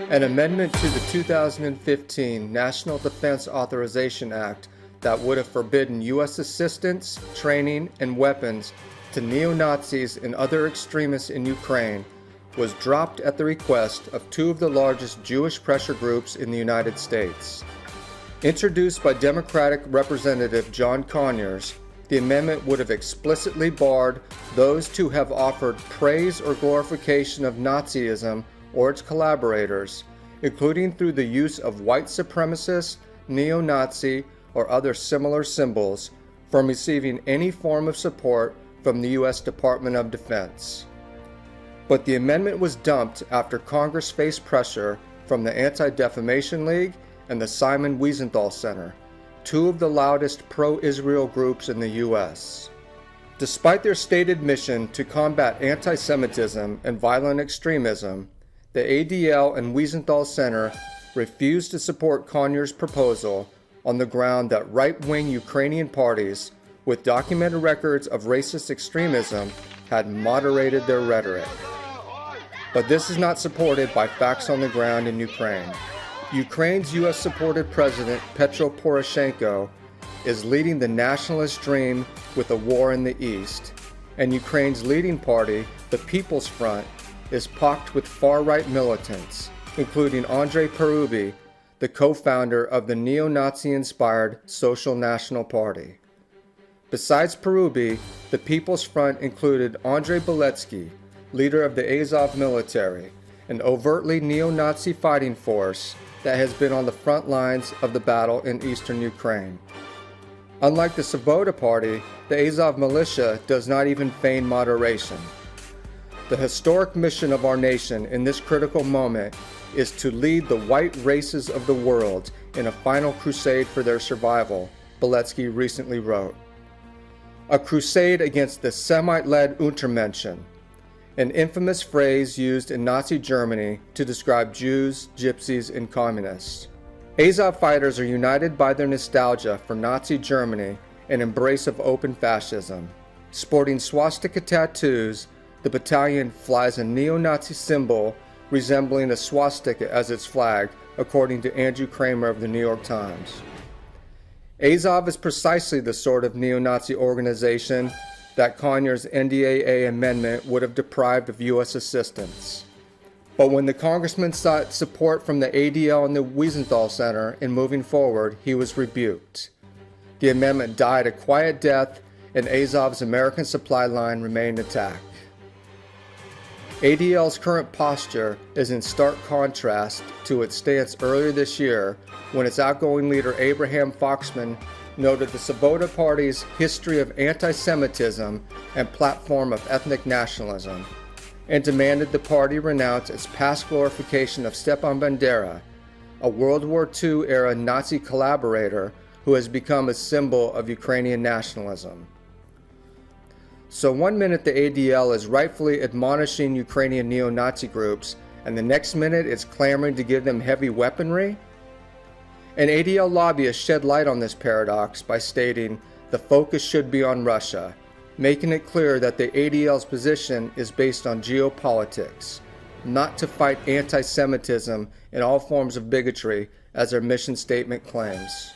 An amendment to the 2015 National Defense Authorization Act that would have forbidden U.S. assistance, training, and weapons to neo-Nazis and other extremists in Ukraine was dropped at the request of two of the largest Jewish pressure groups in the United States. Introduced by Democratic Representative John Conyers, the amendment would have explicitly barred those to have offered praise or glorification of Nazism or its collaborators, including through the use of white supremacist, neo-Nazi, or other similar symbols, from receiving any form of support from the U.S. Department of Defense. But the amendment was dumped after Congress faced pressure from the Anti-Defamation League and the Simon Wiesenthal Center, two of the loudest pro-Israel groups in the U.S. Despite their stated mission to combat anti-Semitism and violent extremism, the ADL and Wiesenthal Center refused to support Conyers' proposal on the ground that right-wing Ukrainian parties with documented records of racist extremism had moderated their rhetoric. But this is not supported by facts on the ground in Ukraine. Ukraine's U.S.-supported President Petro Poroshenko is leading the nationalist dream with a war in the East, and Ukraine's leading party, the People's Front, is pocked with far-right militants, including Andrei Parubi, the co-founder of the neo-Nazi-inspired Social National Party. Besides Parubi, the People's Front included Andrei Beletsky, leader of the Azov military, an overtly neo-Nazi fighting force that has been on the front lines of the battle in eastern Ukraine. Unlike the Svoboda Party, the Azov militia does not even feign moderation. The historic mission of our nation in this critical moment is to lead the white races of the world in a final crusade for their survival, Beletsky recently wrote. A crusade against the Semite-led Untermenschen, an infamous phrase used in Nazi Germany to describe Jews, Gypsies, and communists. Azov fighters are united by their nostalgia for Nazi Germany and embrace of open fascism. Sporting swastika tattoos, the battalion flies a neo-Nazi symbol resembling a swastika as its flag, according to Andrew Kramer of the New York Times. Azov is precisely the sort of neo-Nazi organization that Conyers' NDAA amendment would have deprived of U.S. assistance. But when the congressman sought support from the ADL and the Wiesenthal Center in moving forward, he was rebuked. The amendment died a quiet death, and Azov's American supply line remained intact. ADL's current posture is in stark contrast to its stance earlier this year when its outgoing leader Abraham Foxman noted the Svoboda Party's history of anti-Semitism and platform of ethnic nationalism, and demanded the party renounce its past glorification of Stepan Bandera, a World War II-era Nazi collaborator who has become a symbol of Ukrainian nationalism. So one minute the ADL is rightfully admonishing Ukrainian neo-Nazi groups, and the next minute it's clamoring to give them heavy weaponry? An ADL lobbyist shed light on this paradox by stating the focus should be on Russia, making it clear that the ADL's position is based on geopolitics, not to fight anti-Semitism and all forms of bigotry as their mission statement claims.